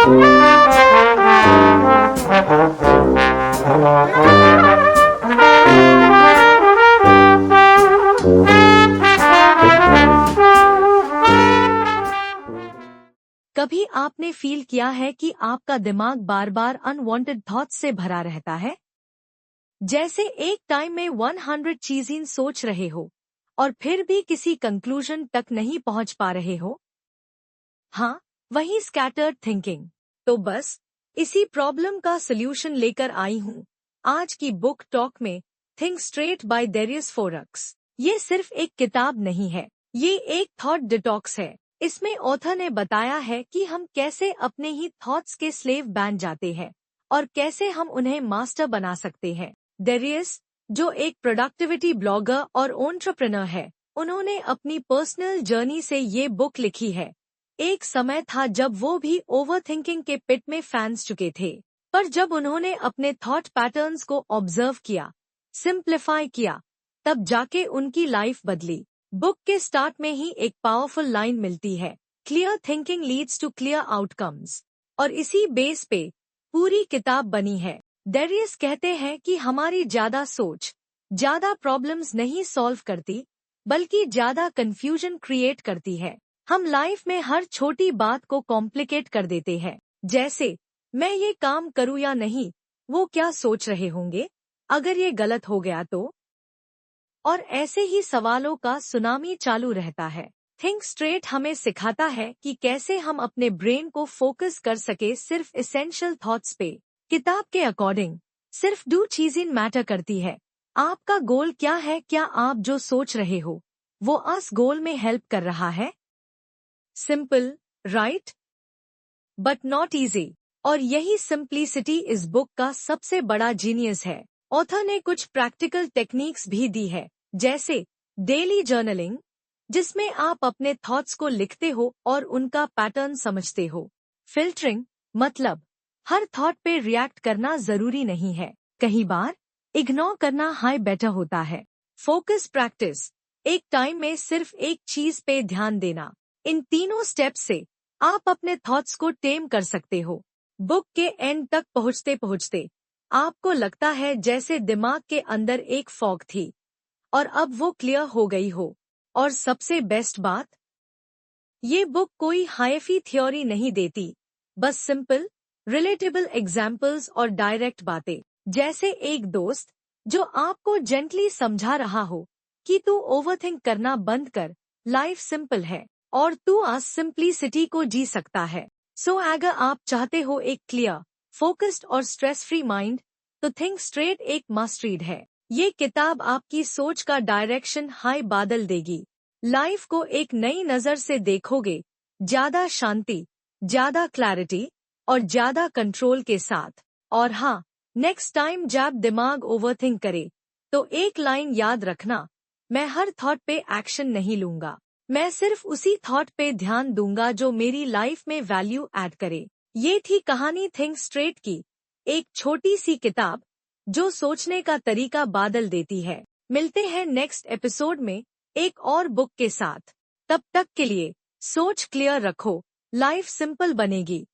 कभी आपने फील किया है कि आपका दिमाग बार बार अनवांटेड थॉट्स से भरा रहता है? जैसे एक टाइम में 100 चीजें सोच रहे हो और फिर भी किसी कंक्लूजन तक नहीं पहुंच पा रहे हो? हाँ, वही स्कैटर्ड थिंकिंग। तो बस इसी प्रॉब्लम का सल्यूशन लेकर आई हूँ आज की बुक टॉक में, think straight by Darius Foroux. ये सिर्फ एक किताब नहीं है, ये एक थॉट डिटॉक्स है। इसमें ऑथर ने बताया है कि हम कैसे अपने ही थॉट्स के स्लेव बन जाते हैं और कैसे हम उन्हें मास्टर बना सकते हैं। डेरियस, जो एक प्रोडक्टिविटी ब्लॉगर और एंटरप्रेन्योर है, उन्होंने अपनी पर्सनल जर्नी से ये बुक लिखी है। एक समय था जब वो भी ओवरथिंकिंग के पिट में फंस चुके थे, पर जब उन्होंने अपने थॉट पैटर्न्स को ऑब्जर्व किया, सिंप्लीफाई किया, तब जाके उनकी लाइफ बदली। बुक के स्टार्ट में ही एक पावरफुल लाइन मिलती है, clear thinking leads to clear outcomes, और इसी बेस पे पूरी किताब बनी है। डेरियस कहते हैं कि हमारी ज्यादा सोच ज्यादा प्रॉब्लम्स नहीं सॉल्व करती, बल्कि ज्यादा कंफ्यूजन क्रिएट करती है। हम लाइफ में हर छोटी बात को कॉम्प्लिकेट कर देते हैं, जैसे मैं ये काम करूँ या नहीं, वो क्या सोच रहे होंगे, अगर ये गलत हो गया तो, और ऐसे ही सवालों का सुनामी चालू रहता है। थिंक स्ट्रेट हमें सिखाता है कि कैसे हम अपने ब्रेन को फोकस कर सके सिर्फ एसेंशियल थॉट्स पे। किताब के अकॉर्डिंग सिर्फ 2 चीजें मैटर करती है। आपका गोल क्या है? क्या आप जो सोच रहे हो वो उस गोल में हेल्प कर रहा है? Simple, right? But not easy. और यही सिंप्लिसिटी इस बुक का सबसे बड़ा जीनियस है। ऑथर ने कुछ प्रैक्टिकल टेक्निक्स भी दी है, जैसे डेली जर्नलिंग, जिसमें आप अपने थॉट्स को लिखते हो और उनका पैटर्न समझते हो। फिल्टरिंग, मतलब हर थॉट पे रिएक्ट करना जरूरी नहीं है, कई बार इग्नोर करना हाई बेटर होता है। फोकस प्रैक्टिस, एक टाइम में सिर्फ एक चीज पे ध्यान देना। इन तीनों स्टेप्स से आप अपने थॉट्स को टेम कर सकते हो। बुक के एंड तक पहुँचते पहुँचते आपको लगता है जैसे दिमाग के अंदर एक फॉग थी और अब वो क्लियर हो गई हो। और सबसे बेस्ट बात, ये बुक कोई हाईफी थ्योरी नहीं देती, बस सिंपल, रिलेटेबल एग्जाम्पल्स और डायरेक्ट बातें। जैसे एक दोस्त जो आपको जेंटली समझा रहा हो कि तू ओवरथिंक करना बंद कर, लाइफ सिंपल है और तू आज सिंप्लिसिटी को जी सकता है। सो अगर आप चाहते हो एक क्लियर, फोकस्ड और स्ट्रेस फ्री माइंड, तो थिंक स्ट्रेट एक मस्ट रीड है। ये किताब आपकी सोच का डायरेक्शन हाई बादल देगी। लाइफ को एक नई नजर से देखोगे, ज्यादा शांति, ज्यादा क्लैरिटी और ज्यादा कंट्रोल के साथ। और हाँ, नेक्स्ट टाइम जब दिमाग ओवरथिंक करे, तो एक लाइन याद रखना, मैं हर थॉट पे एक्शन नहीं लूंगा, मैं सिर्फ उसी थॉट पे ध्यान दूंगा जो मेरी लाइफ में वैल्यू ऐड करे। ये थी कहानी थिंक स्ट्रेट की, एक छोटी सी किताब जो सोचने का तरीका बादल देती है। मिलते हैं नेक्स्ट एपिसोड में एक और बुक के साथ। तब तक के लिए सोच क्लियर रखो, लाइफ सिंपल बनेगी।